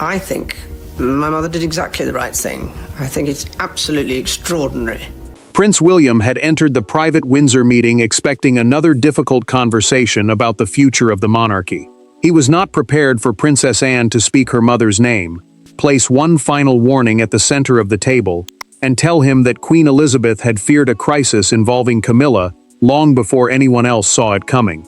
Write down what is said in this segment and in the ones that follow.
I think my mother did exactly the right thing. I think it's absolutely extraordinary. Prince William had entered the private Windsor meeting expecting another difficult conversation about the future of the monarchy. He was not prepared for Princess Anne to speak her mother's name, place one final warning at the center of the table, and tell him that Queen Elizabeth had feared a crisis involving Camilla long before anyone else saw it coming.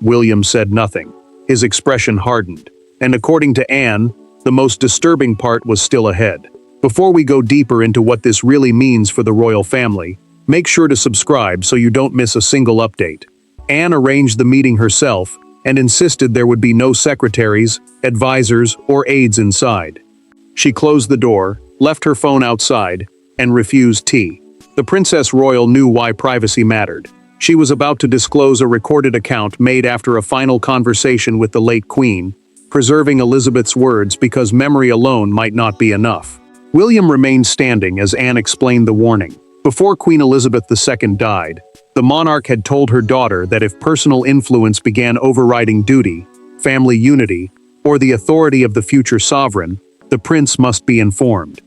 William said nothing. His expression hardened. And according to Anne, the most disturbing part was still ahead. Before we go deeper into what this really means for the royal family, make sure to subscribe so you don't miss a single update. Anne arranged the meeting herself and insisted there would be no secretaries, advisors, or aides inside. She closed the door, left her phone outside, and refused tea. The Princess Royal knew why privacy mattered. She was about to disclose a recorded account made after a final conversation with the late Queen, preserving Elizabeth's words because memory alone might not be enough. William remained standing as Anne explained the warning. Before Queen Elizabeth II died, the monarch had told her daughter that if personal influence began overriding duty, family unity, or the authority of the future sovereign, the prince must be informed.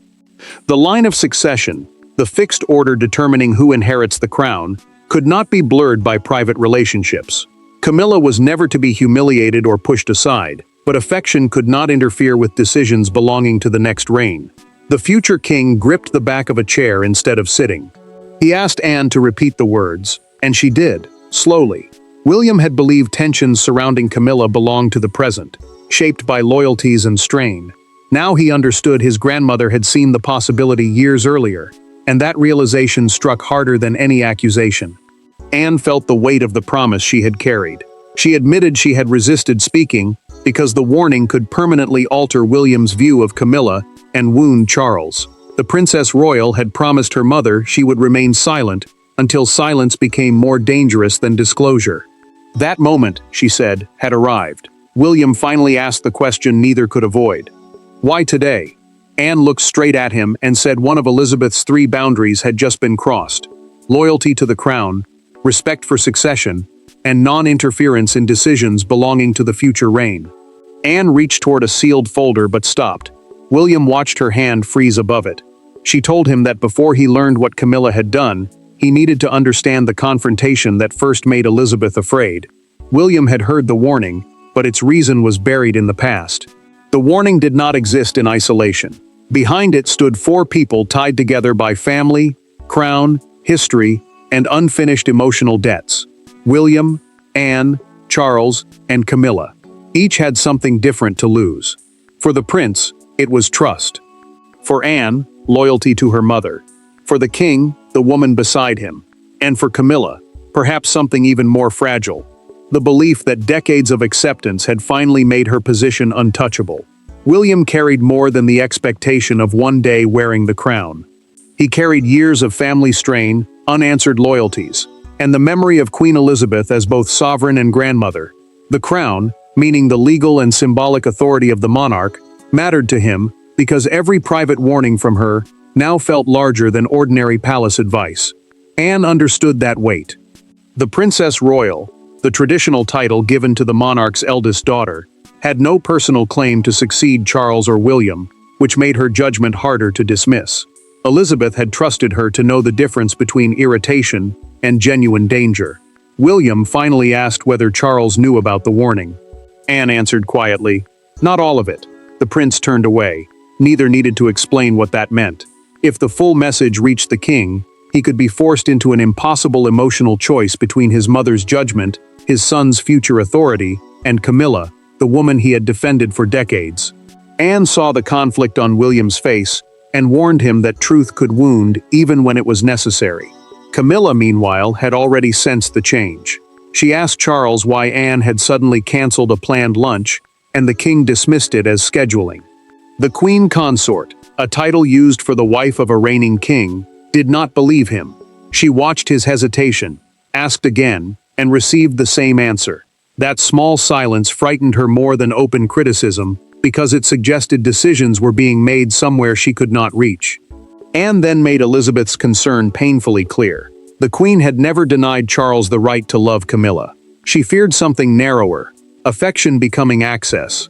The line of succession, the fixed order determining who inherits the crown, could not be blurred by private relationships. Camilla was never to be humiliated or pushed aside, but affection could not interfere with decisions belonging to the next reign. The future king gripped the back of a chair instead of sitting. He asked Anne to repeat the words, and she did, slowly. William had believed tensions surrounding Camilla belonged to the present, shaped by loyalties and strain. Now he understood his grandmother had seen the possibility years earlier, and that realization struck harder than any accusation. Anne felt the weight of the promise she had carried. She admitted she had resisted speaking because the warning could permanently alter William's view of Camilla and wound Charles. The Princess Royal had promised her mother she would remain silent until silence became more dangerous than disclosure. That moment, she said, had arrived. William finally asked the question neither could avoid. Why today? Anne looked straight at him and said one of Elizabeth's 3 boundaries had just been crossed: loyalty to the crown, respect for succession, and non-interference in decisions belonging to the future reign. Anne reached toward a sealed folder but stopped. William watched her hand freeze above it. She told him that before he learned what Camilla had done, he needed to understand the confrontation that first made Elizabeth afraid. William had heard the warning, but its reason was buried in the past. The warning did not exist in isolation. Behind it stood 4 people tied together by family, crown, history, and unfinished emotional debts. William, Anne, Charles, and Camilla. Each had something different to lose. For the prince, it was trust. For Anne, loyalty to her mother. For the king, the woman beside him. And for Camilla, perhaps something even more fragile. The belief that decades of acceptance had finally made her position untouchable. William carried more than the expectation of one day wearing the crown. He carried years of family strain, unanswered loyalties, and the memory of Queen Elizabeth as both sovereign and grandmother. The crown, meaning the legal and symbolic authority of the monarch, mattered to him because every private warning from her now felt larger than ordinary palace advice. Anne understood that weight. The Princess Royal, the traditional title given to the monarch's eldest daughter, had no personal claim to succeed Charles or William, which made her judgment harder to dismiss. Elizabeth had trusted her to know the difference between irritation and genuine danger. William finally asked whether Charles knew about the warning. Anne answered quietly, "Not all of it." The prince turned away. Neither needed to explain what that meant. If the full message reached the king, he could be forced into an impossible emotional choice between his mother's judgment, his son's future authority, and Camilla, the woman he had defended for decades. Anne saw the conflict on William's face and warned him that truth could wound even when it was necessary. Camilla, meanwhile, had already sensed the change. She asked Charles why Anne had suddenly canceled a planned lunch, and the king dismissed it as scheduling. The queen consort, a title used for the wife of a reigning king, did not believe him. She watched his hesitation, asked again, and received the same answer. That small silence frightened her more than open criticism, because it suggested decisions were being made somewhere she could not reach. Anne then made Elizabeth's concern painfully clear. The Queen had never denied Charles the right to love Camilla. She feared something narrower, affection becoming access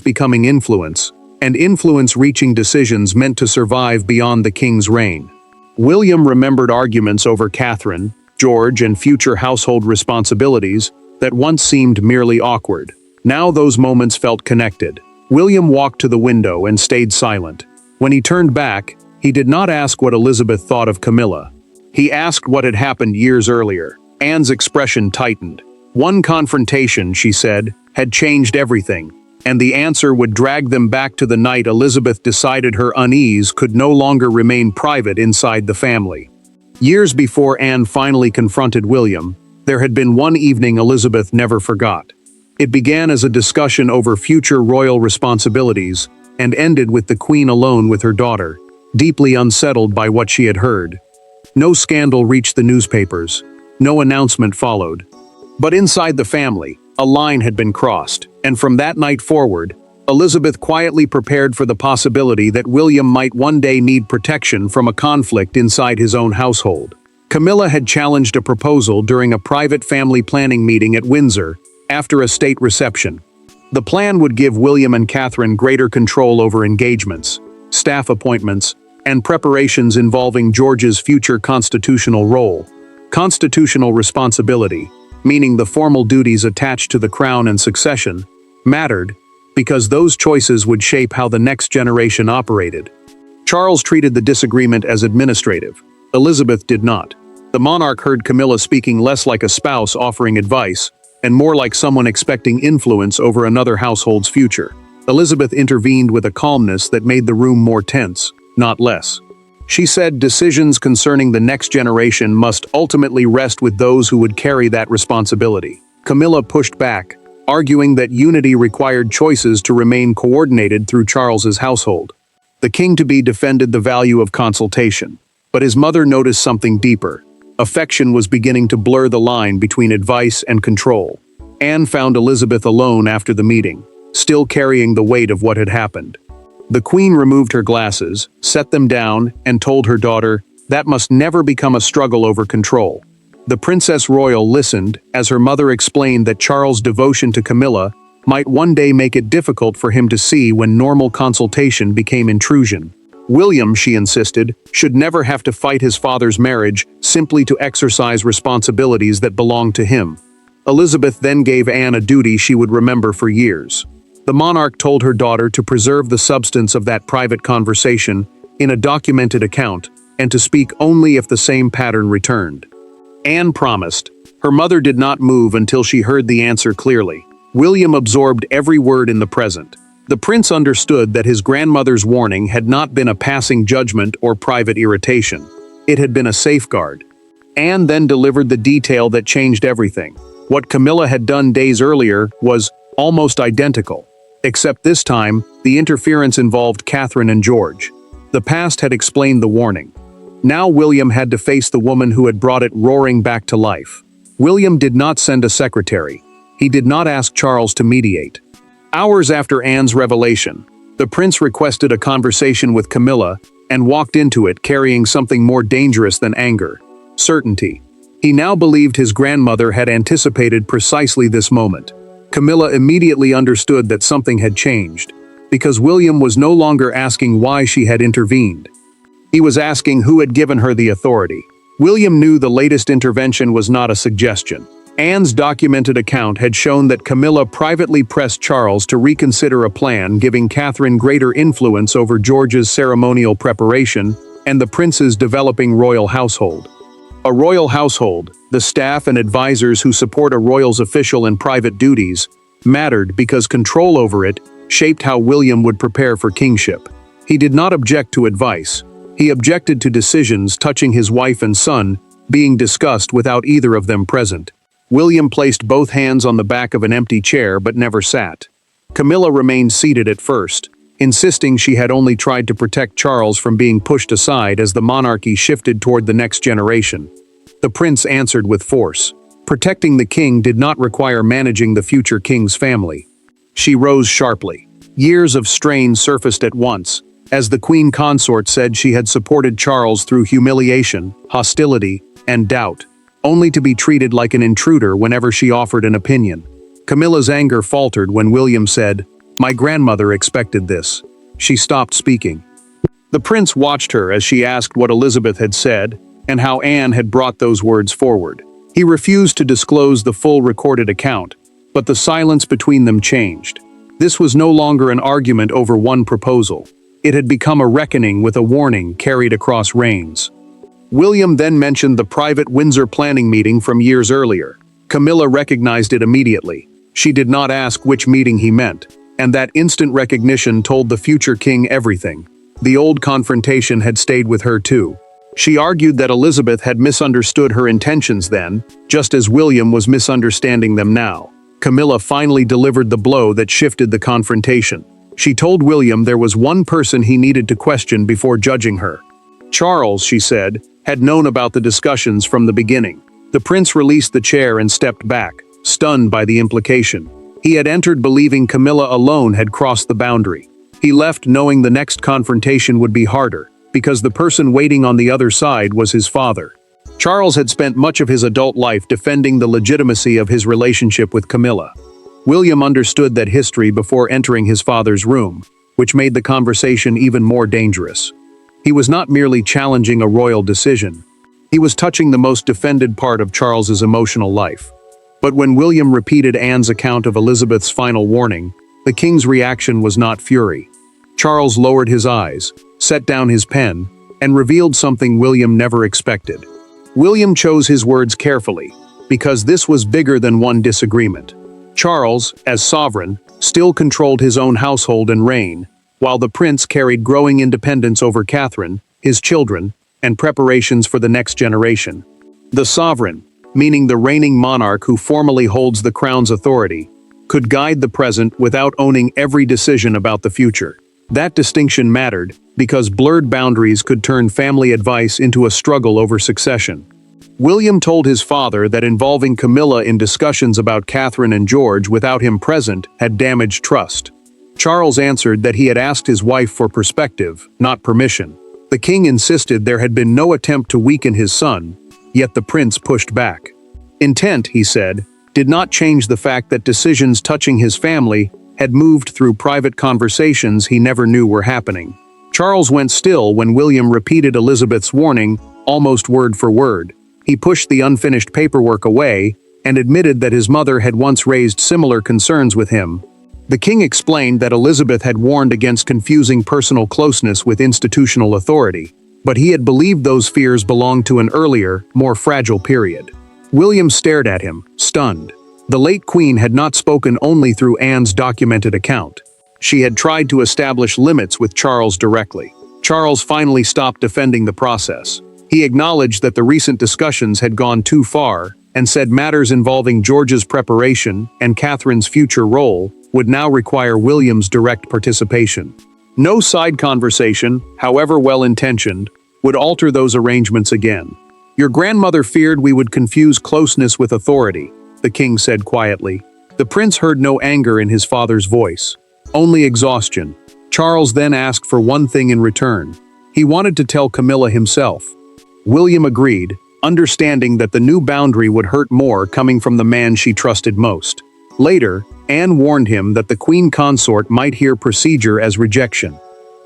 becoming influence, and influence reaching decisions meant to survive beyond the king's reign. William remembered arguments over Catherine, George, and future household responsibilities that once seemed merely awkward. Now those moments felt connected. William walked to the window and stayed silent. When he turned back, he did not ask what Elizabeth thought of Camilla. He asked what had happened years earlier. Anne's expression tightened. One confrontation, she said, had changed everything, and the answer would drag them back to the night Elizabeth decided her unease could no longer remain private inside the family. Years before Anne finally confronted William, there had been one evening Elizabeth never forgot. It began as a discussion over future royal responsibilities and ended with the Queen alone with her daughter, deeply unsettled by what she had heard. No scandal reached the newspapers. No announcement followed. But inside the family, a line had been crossed, and from that night forward, Elizabeth quietly prepared for the possibility that William might one day need protection from a conflict inside his own household. Camilla had challenged a proposal during a private family planning meeting at Windsor after a state reception. The plan would give William and Catherine greater control over engagements, staff appointments, and preparations involving George's future constitutional role. Constitutional responsibility, meaning the formal duties attached to the crown and succession, mattered because those choices would shape how the next generation operated. Charles treated the disagreement as administrative. Elizabeth did not. The monarch heard Camilla speaking less like a spouse offering advice, and more like someone expecting influence over another household's future. Elizabeth intervened with a calmness that made the room more tense, not less. She said decisions concerning the next generation must ultimately rest with those who would carry that responsibility. Camilla pushed back, arguing that unity required choices to remain coordinated through Charles's household. The king-to-be defended the value of consultation, but his mother noticed something deeper. Affection was beginning to blur the line between advice and control. Anne found Elizabeth alone after the meeting, still carrying the weight of what had happened. The Queen removed her glasses, set them down, and told her daughter, that must never become a struggle over control. The Princess Royal listened as her mother explained that Charles' devotion to Camilla might one day make it difficult for him to see when normal consultation became intrusion. William, she insisted, should never have to fight his father's marriage simply to exercise responsibilities that belonged to him. Elizabeth then gave Anne a duty she would remember for years. The monarch told her daughter to preserve the substance of that private conversation in a documented account and to speak only if the same pattern returned. Anne promised. Her mother did not move until she heard the answer clearly. William absorbed every word in the present. The prince understood that his grandmother's warning had not been a passing judgment or private irritation. It had been a safeguard. Anne then delivered the detail that changed everything. What Camilla had done days earlier was almost identical, except this time, the interference involved Catherine and George. The past had explained the warning. Now William had to face the woman who had brought it roaring back to life. William did not send a secretary. He did not ask Charles to mediate. Hours after Anne's revelation, the prince requested a conversation with Camilla and walked into it carrying something more dangerous than anger: certainty. He now believed his grandmother had anticipated precisely this moment. Camilla immediately understood that something had changed, because William was no longer asking why she had intervened. He was asking who had given her the authority. William knew the latest intervention was not a suggestion. Anne's documented account had shown that Camilla privately pressed Charles to reconsider a plan giving Catherine greater influence over George's ceremonial preparation and the prince's developing royal household. A royal household, the staff and advisors who support a royal's official and private duties, mattered because control over it shaped how William would prepare for kingship. He did not object to advice. He objected to decisions touching his wife and son being discussed without either of them present. William placed both hands on the back of an empty chair but never sat. Camilla remained seated at first, insisting she had only tried to protect Charles from being pushed aside as the monarchy shifted toward the next generation. The prince answered with force. Protecting the king did not require managing the future king's family. She rose sharply. Years of strain surfaced at once, as the queen consort said she had supported Charles through humiliation, hostility, and doubt, only to be treated like an intruder whenever she offered an opinion. Camilla's anger faltered when William said, "My grandmother expected this." she stopped speaking. The prince watched her as she asked what Elizabeth had said, and how Anne had brought those words forward. He refused to disclose the full recorded account, but the silence between them changed. This was no longer an argument over one proposal. It had become a reckoning with a warning carried across reigns. William then mentioned the private Windsor planning meeting from years earlier. Camilla recognized it immediately. She did not ask which meeting he meant, and that instant recognition told the future king everything. The old confrontation had stayed with her too. She argued that Elizabeth had misunderstood her intentions then, just as William was misunderstanding them now. Camilla finally delivered the blow that shifted the confrontation. She told William there was one person he needed to question before judging her. Charles, she said, had known about the discussions from the beginning. The prince released the chair and stepped back, stunned by the implication. He had entered believing Camilla alone had crossed the boundary. He left knowing the next confrontation would be harder, because the person waiting on the other side was his father. Charles had spent much of his adult life defending the legitimacy of his relationship with Camilla. William understood that history before entering his father's room, which made the conversation even more dangerous. He was not merely challenging a royal decision. He was touching the most defended part of Charles's emotional life. But when William repeated Anne's account of Elizabeth's final warning, the king's reaction was not fury. Charles lowered his eyes, set down his pen, and revealed something William never expected. William chose his words carefully, because this was bigger than one disagreement. Charles, as sovereign, still controlled his own household and reign, while the prince carried growing independence over Catherine, his children, and preparations for the next generation. The sovereign, meaning the reigning monarch who formally holds the crown's authority, could guide the present without owning every decision about the future. That distinction mattered because blurred boundaries could turn family advice into a struggle over succession. William told his father that involving Camilla in discussions about Catherine and George without him present had damaged trust. Charles answered that he had asked his wife for perspective, not permission. The king insisted there had been no attempt to weaken his son, yet the prince pushed back. Intent, he said, did not change the fact that decisions touching his family had moved through private conversations he never knew were happening. Charles went still when William repeated Elizabeth's warning, almost word for word. He pushed the unfinished paperwork away and admitted that his mother had once raised similar concerns with him. The king explained that Elizabeth had warned against confusing personal closeness with institutional authority, but he had believed those fears belonged to an earlier, more fragile period. William stared at him, stunned. The late queen had not spoken only through Anne's documented account. She had tried to establish limits with Charles directly. Charles finally stopped defending the process. He acknowledged that the recent discussions had gone too far and said matters involving George's preparation and Catherine's future role would now require William's direct participation. No side conversation, however well-intentioned, would alter those arrangements again. Your grandmother feared we would confuse closeness with authority, the king said quietly. The prince heard no anger in his father's voice, only exhaustion. Charles then asked for one thing in return. He wanted to tell Camilla himself. William agreed, understanding that the new boundary would hurt more coming from the man she trusted most. Later, Anne warned him that the queen consort might hear procedure as rejection.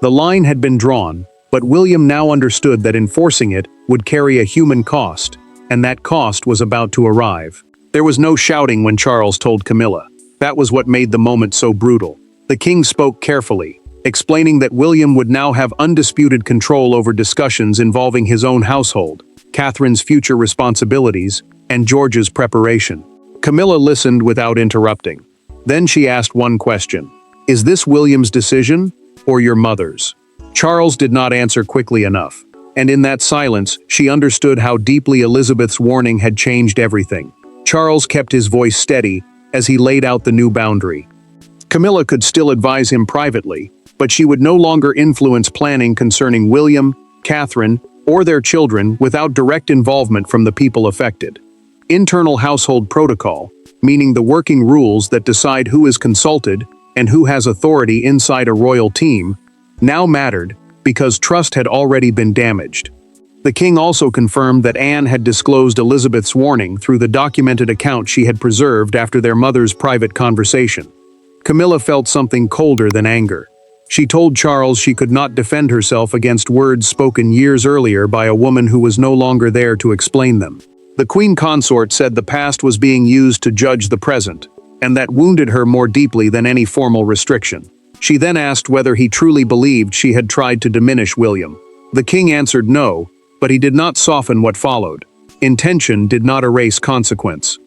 The line had been drawn, but William now understood that enforcing it would carry a human cost, and that cost was about to arrive. There was no shouting when Charles told Camilla. That was what made the moment so brutal. The king spoke carefully, explaining that William would now have undisputed control over discussions involving his own household, Catherine's future responsibilities, and George's preparation. Camilla listened without interrupting. Then she asked one question. Is this William's decision, or your mother's? Charles did not answer quickly enough, and in that silence, she understood how deeply Elizabeth's warning had changed everything. Charles kept his voice steady as he laid out the new boundary. Camilla could still advise him privately, but she would no longer influence planning concerning William, Catherine, or their children without direct involvement from the people affected. Internal household protocol, meaning the working rules that decide who is consulted and who has authority inside a royal team, now mattered because trust had already been damaged. The king also confirmed that Anne had disclosed Elizabeth's warning through the documented account she had preserved after their mother's private conversation. Camilla felt something colder than anger. She told Charles she could not defend herself against words spoken years earlier by a woman who was no longer there to explain them. The Queen Consort said the past was being used to judge the present, and that wounded her more deeply than any formal restriction. She then asked whether he truly believed she had tried to diminish William. The king answered no, but he did not soften what followed. Intention did not erase consequence.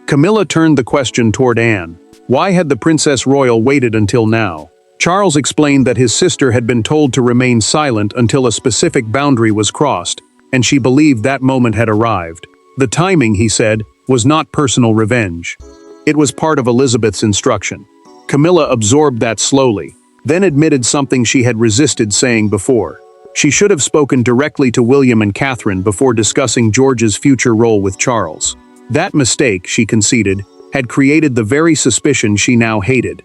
Camilla turned the question toward Anne. Why had the Princess Royal waited until now? Charles explained that his sister had been told to remain silent until a specific boundary was crossed, and she believed that moment had arrived. The timing, he said, was not personal revenge. It was part of Elizabeth's instruction. Camilla absorbed that slowly, then admitted something she had resisted saying before. She should have spoken directly to William and Catherine before discussing George's future role with Charles. That mistake, she conceded, had created the very suspicion she now hated.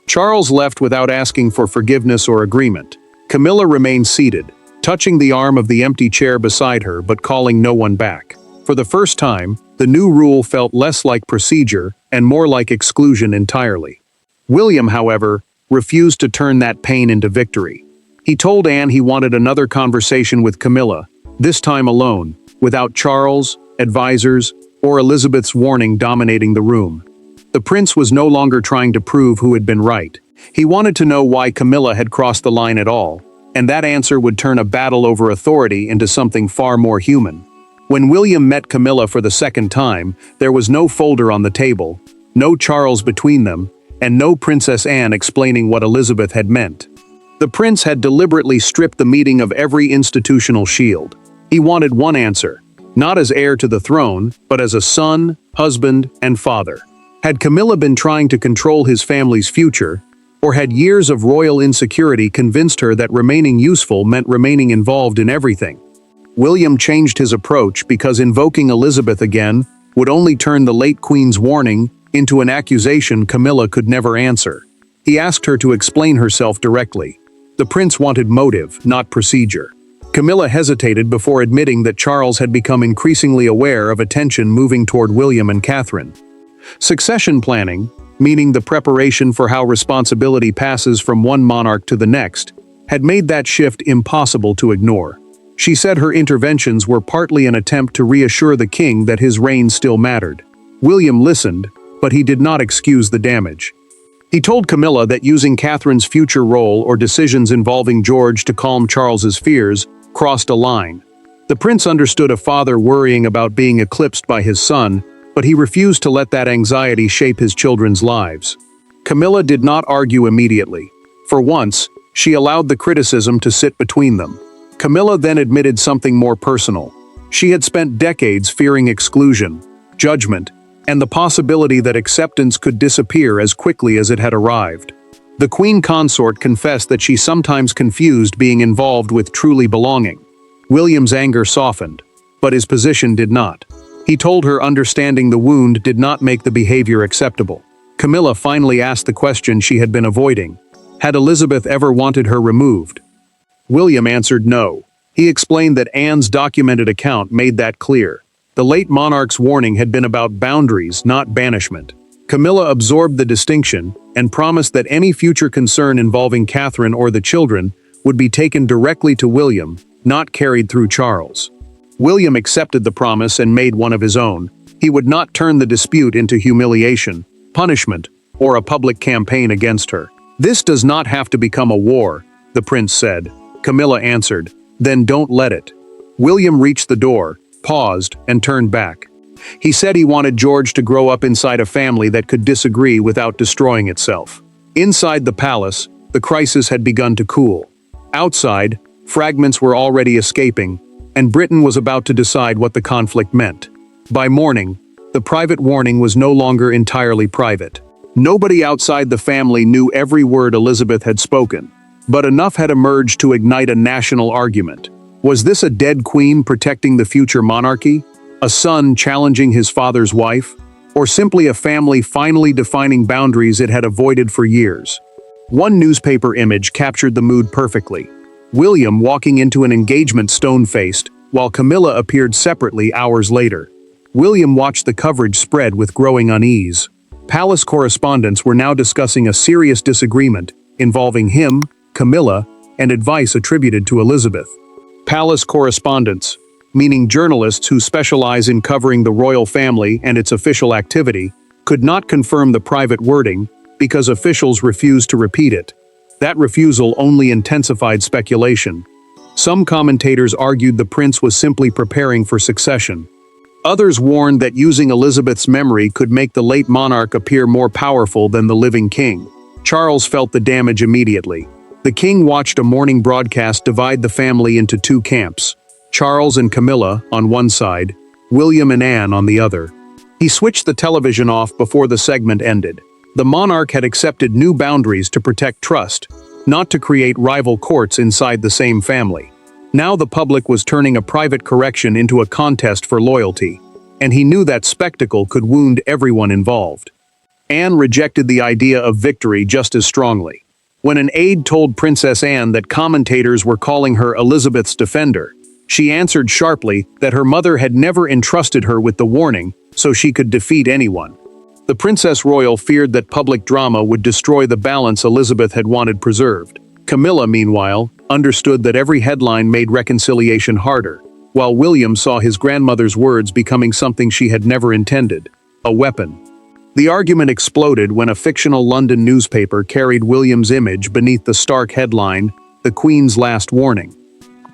Charles left without asking for forgiveness or agreement. Camilla remained seated, touching the arm of the empty chair beside her but calling no one back. For the first time, the new rule felt less like procedure and more like exclusion entirely. William, however, refused to turn that pain into victory. He told Anne he wanted another conversation with Camilla, this time alone, without Charles, advisors, or Elizabeth's warning dominating the room. The prince was no longer trying to prove who had been right. He wanted to know why Camilla had crossed the line at all, and that answer would turn a battle over authority into something far more human. When William met Camilla for the second time, there was no folder on the table, no Charles between them, and no Princess Anne explaining what Elizabeth had meant. The prince had deliberately stripped the meeting of every institutional shield. He wanted one answer, not as heir to the throne, but as a son, husband, and father. Had Camilla been trying to control his family's future, or had years of royal insecurity convinced her that remaining useful meant remaining involved in everything? William changed his approach because invoking Elizabeth again would only turn the late Queen's warning into an accusation Camilla could never answer. He asked her to explain herself directly. The prince wanted motive, not procedure. Camilla hesitated before admitting that Charles had become increasingly aware of attention moving toward William and Catherine. Succession planning, meaning the preparation for how responsibility passes from one monarch to the next, had made that shift impossible to ignore. She said her interventions were partly an attempt to reassure the king that his reign still mattered. William listened, but he did not excuse the damage. He told Camilla that using Catherine's future role or decisions involving George to calm Charles's fears crossed a line. The prince understood a father worrying about being eclipsed by his son, but he refused to let that anxiety shape his children's lives. Camilla did not argue immediately. For once, she allowed the criticism to sit between them. Camilla then admitted something more personal. She had spent decades fearing exclusion, judgment, and the possibility that acceptance could disappear as quickly as it had arrived. The Queen Consort confessed that she sometimes confused being involved with truly belonging. William's anger softened, but his position did not. He told her understanding the wound did not make the behavior acceptable. Camilla finally asked the question she had been avoiding. Had Elizabeth ever wanted her removed? William answered no. He explained that Anne's documented account made that clear. The late monarch's warning had been about boundaries, not banishment. Camilla absorbed the distinction and promised that any future concern involving Catherine or the children would be taken directly to William, not carried through Charles. William accepted the promise and made one of his own. He would not turn the dispute into humiliation, punishment, or a public campaign against her. "This does not have to become a war," the prince said. Camilla answered, "Then don't let it." William reached the door, paused, and turned back. He said he wanted George to grow up inside a family that could disagree without destroying itself. Inside the palace, the crisis had begun to cool. Outside, fragments were already escaping, and Britain was about to decide what the conflict meant. By morning, the private warning was no longer entirely private. Nobody outside the family knew every word Elizabeth had spoken, but enough had emerged to ignite a national argument. Was this a dead queen protecting the future monarchy? A son challenging his father's wife? Or simply a family finally defining boundaries it had avoided for years? One newspaper image captured the mood perfectly. William walking into an engagement stone-faced, while Camilla appeared separately hours later. William watched the coverage spread with growing unease. Palace correspondents were now discussing a serious disagreement involving him, Camilla, and advice attributed to Elizabeth. Palace correspondence, meaning journalists who specialize in covering the royal family and its official activity, could not confirm the private wording because officials refused to repeat it. That refusal only intensified speculation. Some commentators argued the prince was simply preparing for succession. Others warned that using Elizabeth's memory could make the late monarch appear more powerful than the living king. Charles felt the damage immediately. The king watched a morning broadcast divide the family into two camps: Charles and Camilla on one side, William and Anne on the other. He switched the television off before the segment ended. The monarch had accepted new boundaries to protect trust, not to create rival courts inside the same family. Now the public was turning a private correction into a contest for loyalty, and he knew that spectacle could wound everyone involved. Anne rejected the idea of victory just as strongly. When an aide told Princess Anne that commentators were calling her Elizabeth's defender, she answered sharply that her mother had never entrusted her with the warning so she could defeat anyone. The Princess Royal feared that public drama would destroy the balance Elizabeth had wanted preserved. Camilla, meanwhile, understood that every headline made reconciliation harder, while William saw his grandmother's words becoming something she had never intended: a weapon. The argument exploded when a fictional London newspaper carried William's image beneath the stark headline, "The Queen's Last Warning."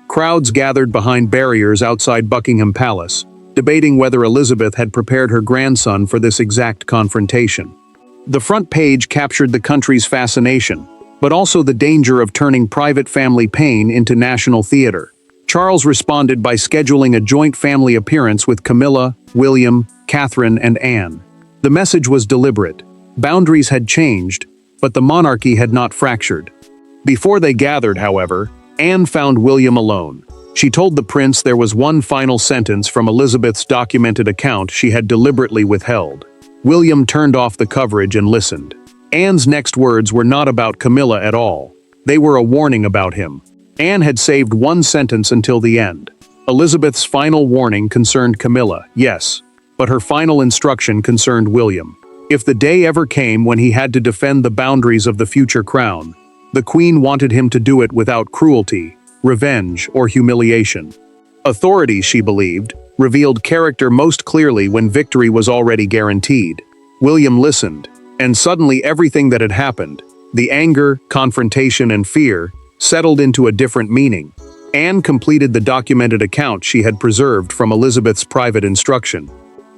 Crowds gathered behind barriers outside Buckingham Palace, debating whether Elizabeth had prepared her grandson for this exact confrontation. The front page captured the country's fascination, but also the danger of turning private family pain into national theater. Charles responded by scheduling a joint family appearance with Camilla, William, Catherine, and Anne. The message was deliberate. Boundaries had changed, but the monarchy had not fractured. Before they gathered, however, Anne found William alone. She told the prince there was one final sentence from Elizabeth's documented account she had deliberately withheld. William turned off the coverage and listened. Anne's next words were not about Camilla at all. They were a warning about him. Anne had saved one sentence until the end. Elizabeth's final warning concerned Camilla, yes, but her final instruction concerned William. If the day ever came when he had to defend the boundaries of the future crown, the Queen wanted him to do it without cruelty, revenge, or humiliation. Authority, she believed, revealed character most clearly when victory was already guaranteed. William listened, and suddenly everything that had happened, the anger, confrontation, and fear, settled into a different meaning. Anne completed the documented account she had preserved from Elizabeth's private instruction.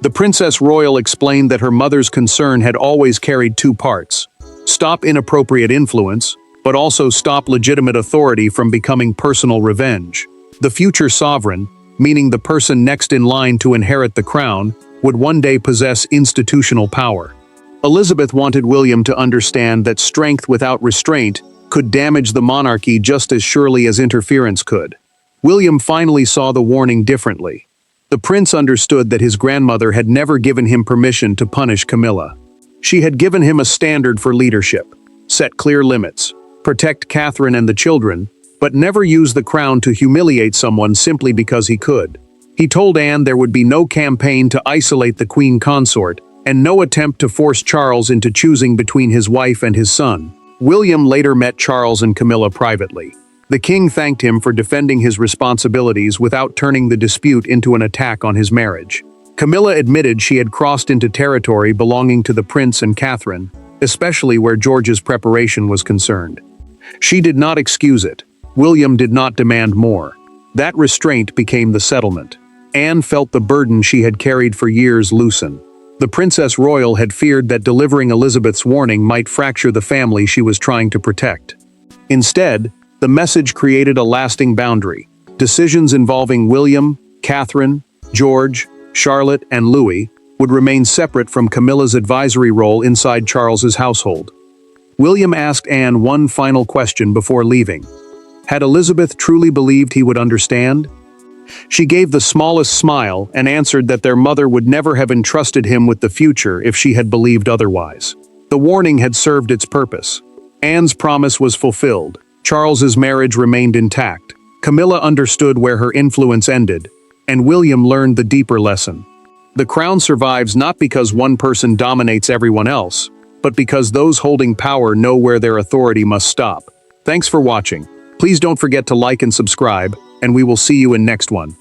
The Princess Royal explained that her mother's concern had always carried two parts: stop inappropriate influence, but also stop legitimate authority from becoming personal revenge. The future sovereign, meaning the person next in line to inherit the crown, would one day possess institutional power. Elizabeth wanted William to understand that strength without restraint could damage the monarchy just as surely as interference could. William finally saw the warning differently. The prince understood that his grandmother had never given him permission to punish Camilla. She had given him a standard for leadership: set clear limits, protect Catherine and the children, but never use the crown to humiliate someone simply because he could. He told Anne there would be no campaign to isolate the queen consort, and no attempt to force Charles into choosing between his wife and his son. William later met Charles and Camilla privately. The king thanked him for defending his responsibilities without turning the dispute into an attack on his marriage. Camilla admitted she had crossed into territory belonging to the prince and Catherine, especially where George's preparation was concerned. She did not excuse it. William did not demand more. That restraint became the settlement. Anne felt the burden she had carried for years loosen. The Princess Royal had feared that delivering Elizabeth's warning might fracture the family she was trying to protect. Instead, the message created a lasting boundary. Decisions involving William, Catherine, George, Charlotte, and Louis would remain separate from Camilla's advisory role inside Charles's household. William asked Anne one final question before leaving. Had Elizabeth truly believed he would understand? She gave the smallest smile and answered that their mother would never have entrusted him with the future if she had believed otherwise. The warning had served its purpose. Anne's promise was fulfilled. Charles's marriage remained intact. Camilla understood where her influence ended, and William learned the deeper lesson. The crown survives not because one person dominates everyone else, but because those holding power know where their authority must stop. Thanks for watching. Please don't forget to like and subscribe, and we will see you in next one.